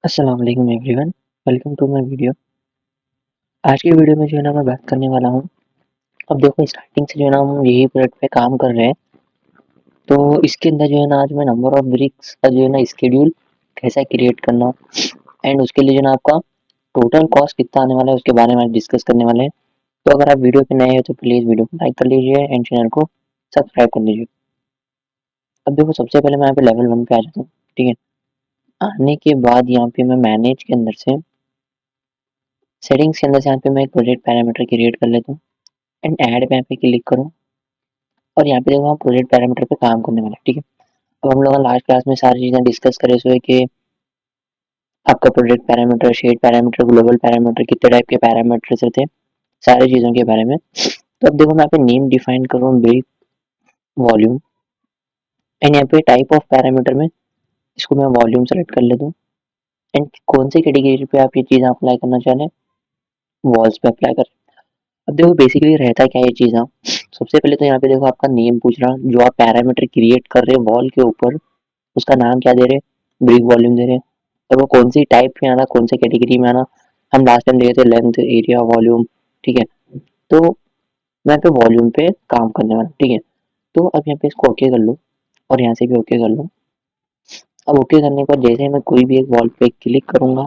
अस्सलाम वालेकुम everyone, welcome to my video. आज की वीडियो में जो है ना मैं बात करने वाला हूँ। अब देखो स्टार्टिंग से जो है ना हम यही प्रोजेक्ट पे काम कर रहे हैं, तो इसके अंदर जो है ना आज मैं नंबर ऑफ ब्रिक्स का जो है ना शेड्यूल कैसा क्रिएट करना एंड उसके लिए जो है ना आपका टोटल कॉस्ट कितना आने वाला है उसके बारे में आज डिस्कस करने वाले हैं। तो अगर आप वीडियो पे नए हैं तो प्लीज़ वीडियो को लाइक कर लीजिए एंड चैनल को सब्सक्राइब कर लीजिए। अब देखो सबसे पहले मैं यहाँ पे लेवल 1 पे आ जाता हूँ, ठीक है। आने के बाद यहाँ पे मैं मैनेज के अंदर से सेटिंग्स के अंदर से यहाँ पे मैं एक प्रोजेक्ट पैरामीटर क्रिएट कर लेता हूँ एंड ऐड पे यहाँ पे क्लिक करूँ और यहाँ पे देखो हम प्रोजेक्ट पैरामीटर पे काम करने वाले हैं, ठीक है। अब हम लोग लास्ट क्लास में सारी चीज़ें डिस्कस करे हुए कि आपका project parameter, shared parameter, global parameter कितने टाइप के पैरामीटर्स रहते हैं, सारी चीज़ों के बारे में। तो अब देखो मैं यहाँ पे नेम डिफाइन कर रहा हूँ ब्रीफ वॉल्यूम एंड यहाँ पे टाइप ऑफ पैरामीटर में इसको मैं वॉल्यूम सेलेक्ट कर लेता हूँ एंड कौन सी कैटेगरी पे आप ये चीज़ अप्लाई करना चाह रहे हैं, वॉल्स पे अप्लाई कर। अब देखो बेसिकली रहता क्या ये चीज़। सबसे पहले तो यहाँ पे देखो आपका नेम पूछ रहा, जो आप पैरामीटर क्रिएट कर रहे हैं वॉल के ऊपर उसका नाम क्या दे रहे, ब्रिक वॉल्यूम दे रहे, और वो कौन सी टाइप में आना, कौन सी कैटेगरी में आना। हम लास्ट टाइम देखे थे लेंथ, एरिया, वॉल्यूम, ठीक है। तो मैं पे वॉल्यूम पे काम करने वाला, ठीक है। तो अब यहाँ पे इसको ओके कर लो और यहाँ से भी ओके कर लो। अब ओके करने के बाद जैसे ही मैं कोई भी एक वॉल पे क्लिक करूंगा,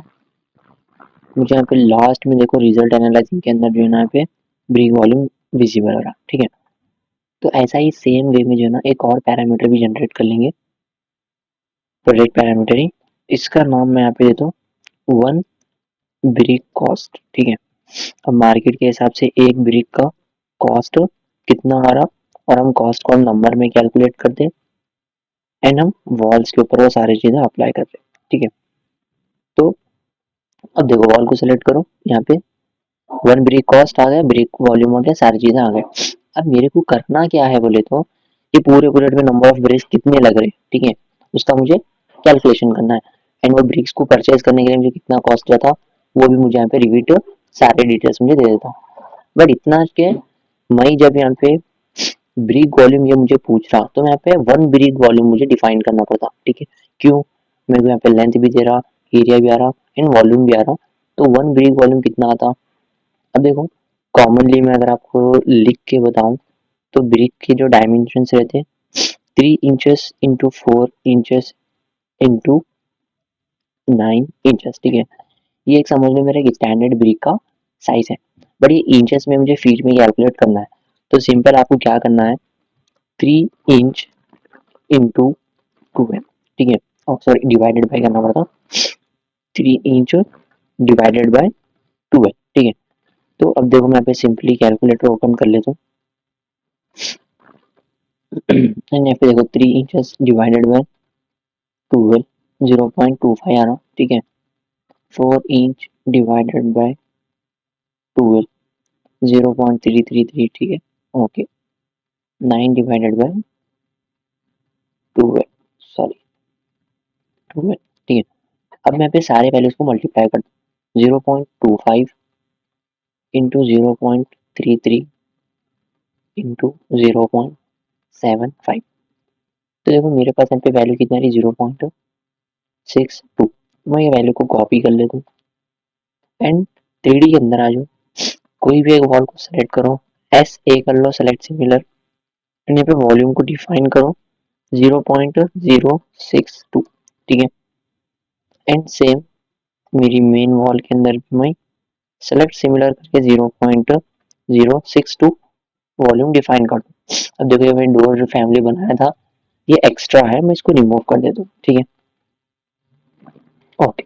मुझे यहाँ पे लास्ट में देखो रिजल्ट एनालाइजिंग के अंदर जो है ना यहाँ पे ब्रिक वॉल्यूम विजिबल हो रहा, ठीक है। तो ऐसा ही सेम वे में जो है ना एक और पैरामीटर भी जनरेट कर लेंगे, प्रोजेक्ट पैरामीटर ही। इसका नाम मैं यहाँ पे देता हूँ वन ब्रिक कॉस्ट, ठीक है। अब मार्केट के हिसाब से एक ब्रिक का कॉस्ट कितना आ रहा, और हम कॉस्ट को हम नंबर में कैलकुलेट करते एंड हम वॉल्स के ऊपर वो सारी चीजें अप्लाई करते, ठीक है। तो अब देखो वॉल को सिलेक्ट करो, यहाँ पे वन ब्रिक कॉस्ट आ गया, ब्रिक वॉल्यूम आ गया, सारी चीजें आ गई। अब मेरे को करना क्या है बोले तो ये पूरे प्रोजेक्ट में नंबर ऑफ ब्रिक्स कितने लग रहे, ठीक है, उसका मुझे कैलकुलेशन करना है एंड वो ब्रिक्स को परचेज करने के लिए मुझे कितना कॉस्ट था वो भी मुझे यहाँ पे रिवीट सारे डिटेल्स मुझे दे देता हूँ। बट इतना के मैं जब यहाँ पे ब्रिक वॉल्यूम ये मुझे पूछ रहा तो मैं यहाँ पे वन ब्रिक वॉल्यूम मुझे डिफाइन करना पड़ता, ठीक है। क्यों, मेरे को यहाँ पे लेंथ भी दे रहा, एरिया भी आ रहा एंड वॉल्यूम भी आ रहा। तो वन ब्रिक वॉल्यूम कितना आता। अब देखो कॉमनली मैं अगर आपको लिख के बताऊं तो ब्रिक के जो डायमेंशन रहते हैं 3 inches into 4 inches into 9 inches, ठीक है। ये एक समझ लो मेरा एक स्टैंडर्ड ब्रिक का साइज है। बट ये इंचेस में मुझे फीट में कैलकुलेट करना है। तो सिंपल आपको क्या करना है, 3 इंच इंटू 2 है, ठीक है। और सॉरी डिवाइडेड बाई करना पड़ता, 3 इंच डिवाइडेड बाई 2 है, ठीक है। तो अब देखो मैं यहाँ पे सिंपली कैलकुलेटर ओपन कर लेता हूँ एंड यहाँ पे देखो 3 इंचेस डिवाइडेड बाई 12 0.25 आ रहा, ठीक है। 4 इंच डिवाइडेड बाई 12 0.333, ठीक है। ओके, 9 डिवाइडेड बाई 12, सॉरी 12, ठीक है। अब मैं यहाँ पे सारे वैल्यूज को मल्टीप्लाई करता हूँ, 0.25 इंटू 0.33 इंटू 0.75। तो देखो मेरे पास यहाँ पे वैल्यू कितना रही, 0.62। मैं ये वैल्यू को कॉपी कर लेता हूँ एंड 3D के अंदर आ जाओ, कोई भी एक वॉल को सेलेक्ट करो, एस ए कर लो सेलेक्ट सिमिलर एंड यहाँ पे वॉल्यूम को डिफाइन करो 0.062, ठीक है। एंड सेम मेरी मेन वॉल के अंदर भी मैं सेलेक्ट सिमिलर करके 0.062 वॉल्यूम डिफाइन कर दूँ। अब देखो ये मैंने डोर जो फैमिली बनाया था ये एक्स्ट्रा है, मैं इसको रिमूव कर देता हूँ, ठीक है। ओके,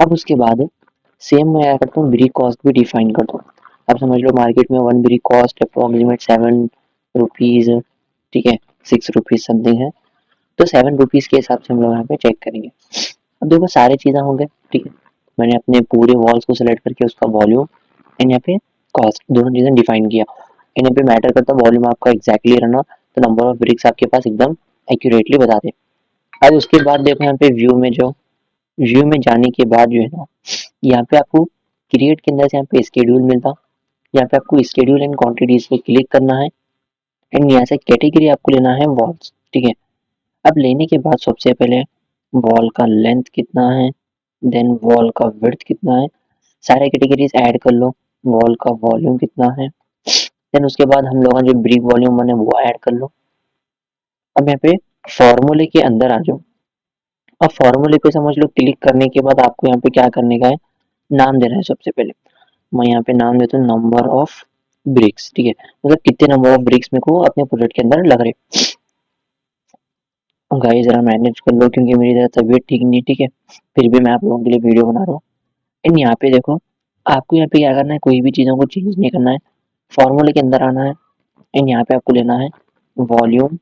अब उसके बाद सेम मैं क्या करता हूँ, ब्रिक कॉस्ट भी डिफाइन करता हूँ। अब समझ लो मार्केट में one brick cost approximate 7 rupees, ठीक है, 6 रुपीज समथिंग है। तो 7 रुपीज के हिसाब से हम लोग यहाँ पे चेक करेंगे। अब देखो सारी चीज़ें हो गए, ठीक है। मैंने अपने पूरे वॉल्स को सिलेक्ट करके उसका वॉल्यूम एंड यहाँ पे कॉस्ट दोनों चीज़ें डिफाइन किया एंड यहाँ पे मैटर करता वॉल्यूम आपका एग्जैक्टली रहना, तो नंबर ऑफ ब्रिक्स आपके पास एकदम एक्यूरेटली बता दे। अब उसके बाद देखो यहाँ पे व्यू में जाने के बाद जो है ना यहाँ पे आपको क्रिएट के अंदर से यहाँ पे स्केड्यूल मिलता, यहाँ पे आपको स्केड्यूल एंड क्वांटिटीज पे क्लिक करना है एंड यहाँ से कैटेगरी आपको लेना है वॉल्स, ठीक है। अब लेने के बाद सबसे पहले वॉल का लेंथ कितना है, देन वॉल का विड्थ कितना है, सारे कैटेगरीज ऐड कर लो। वॉल का वॉल्यूम कितना है, देन उसके बाद हम लोगों का जो ब्रिक वॉल्यूम बने वो ऐड कर लो। अब यहाँ पे फॉर्मूले के अंदर आ जाओ। अब फॉर्मूले पे समझ लो क्लिक करने के बाद आपको यहाँ पे क्या करने का है, नाम देना है। सबसे पहले मैं यहाँ पे नाम देता हूँ नंबर ऑफ ब्रिक्स, ठीक है, मतलब कितने नंबर ऑफ ब्रिक्स मेरे को अपने प्रोजेक्ट के अंदर लग रहे। गाइस जरा मैनेज कर लो क्योंकि मेरी ज़रा तबीयत ठीक नहीं है, ठीक है, फिर भी मैं आप लोगों के लिए वीडियो बना रहा हूँ। एंड यहाँ पे देखो, आपको यहाँ पे क्या करना है, कोई भी चीज़ों को चेंज नहीं करना है, फॉर्मूले के अंदर आना है। एंड यहाँ पे आपको लेना है volume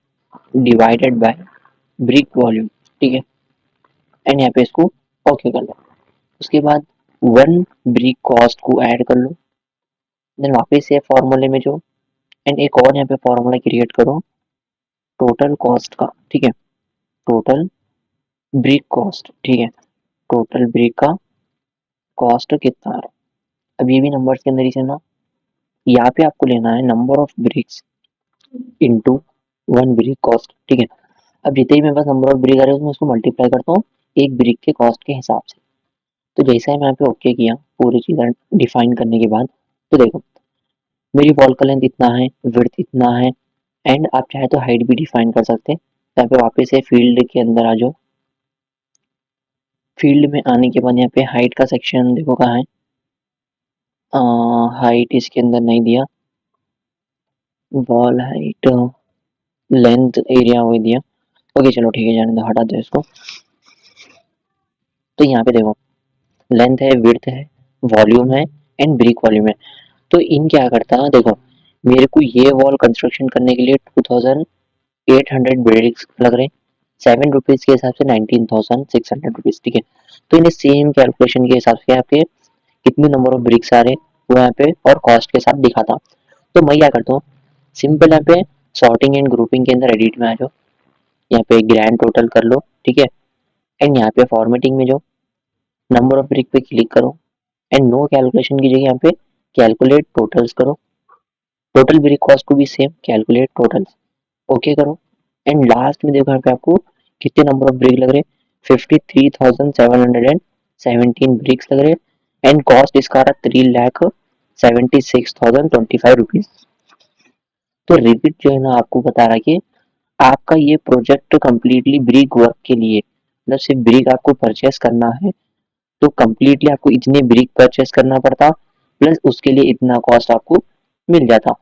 divided by brick volume, ठीक है, एंड यहाँ पे इसको ओके कर लो। उसके बाद वन ब्रिक कॉस्ट को ऐड कर लो। देन वापस से फॉर्मूले में जो, एंड एक और यहाँ पे फॉर्मूला क्रिएट करो टोटल कॉस्ट का, ठीक है, टोटल ब्रिक कॉस्ट, ठीक है, टोटल ब्रिक का कॉस्ट कितना है। अब ये भी नंबर्स के अंदर ही से ना, यहाँ पे आपको लेना है number of BRICS into one brick cost, ठीक है। अब जितने ही मेरे पास नंबर ऑफ ब्रिक आ रहे हैं उसमें उसको मल्टीप्लाई करता हूँ एक ब्रिक के कॉस्ट के हिसाब से। तो जैसा ही मैं यहाँ पे ओके किया पूरी चीज़ें डिफाइन करने के बाद, तो देखो मेरी वॉल का लेंथ इतना है, विड्थ इतना है, एंड आप चाहे तो हाइट भी डिफाइन कर सकते हैं। यहाँ पे वापस से फील्ड के अंदर आ जाओ। फील्ड में आने के बाद यहाँ पे हाइट का सेक्शन देखो कहाँ है, हाइट इसके अंदर नहीं दिया, वॉल हाइट लेंथ एरिया वो दिया। ओके चलो ठीक है, जाने दो, हटा दो इसको। तो यहाँ पे देखो लेंथ है, विड्थ है, वॉल्यूम है, एंड ब्रिक वॉल्यूम है। तो इन क्या करता है देखो, मेरे को ये वॉल कंस्ट्रक्शन करने के लिए 2800 ब्रिक्स लग रहे, 7 रुपीज के हिसाब से 19,600 रुपीज, ठीक है। तो इन्हें सेम कैलकुलेशन के हिसाब से आपके कितने नंबर ऑफ ब्रिक्स आ रहे वो यहाँ पे और कॉस्ट के साथ दिखाता। तो मैं क्या करता हूँ, सिंपल यहाँ पे सॉर्टिंग एंड ग्रुपिंग के अंदर एडिट में आ जाओ, यहाँ पे ग्रैंड टोटल कर लो, ठीक है, एंड यहाँ पे फॉर्मेटिंग में जो नंबर ऑफ ब्रिक पे क्लिक करो, एंड नो कैलकुलेशन की जगह यहाँ पे कैलकुलेट टोटल्स करो। टोटल ब्रिक कॉस्ट को भी सेम कैलकुलेट टोटल्स ओके करो। एंड लास्ट में देखो यहाँ पे आपको कितने नंबर ऑफ ब्रिक लग रहे, 53,717 ब्रिक्स लग रहे, एंड कॉस्ट इसका आ रहा 3,76,025 रुपीज। तो रिविट जो है ना आपको बता रहा है कि आपका ये प्रोजेक्ट कम्प्लीटली ब्रिक वर्क के लिए, मतलब सिर्फ ब्रिक आपको परचेस करना है तो कम्प्लीटली आपको इतने ब्रिक परचेस करना पड़ता, प्लस उसके लिए इतना कॉस्ट आपको मिल जाता।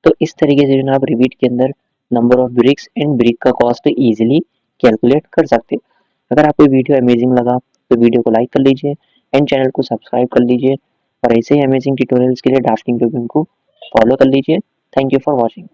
तो इस तरीके से जो आप रिविट के अंदर number of BRICS and brick का कॉस्ट इजीली कैलकुलेट कर सकते। अगर आपको वीडियो अमेजिंग लगा तो वीडियो को लाइक कर लीजिए एंड चैनल को सब्सक्राइब कर लीजिए, और ऐसे ही अमेजिंग ट्यूटोरियल्स के लिए ड्राफ्टिंग ट्यूबिंग को फॉलो कर लीजिए। Thank you for watching.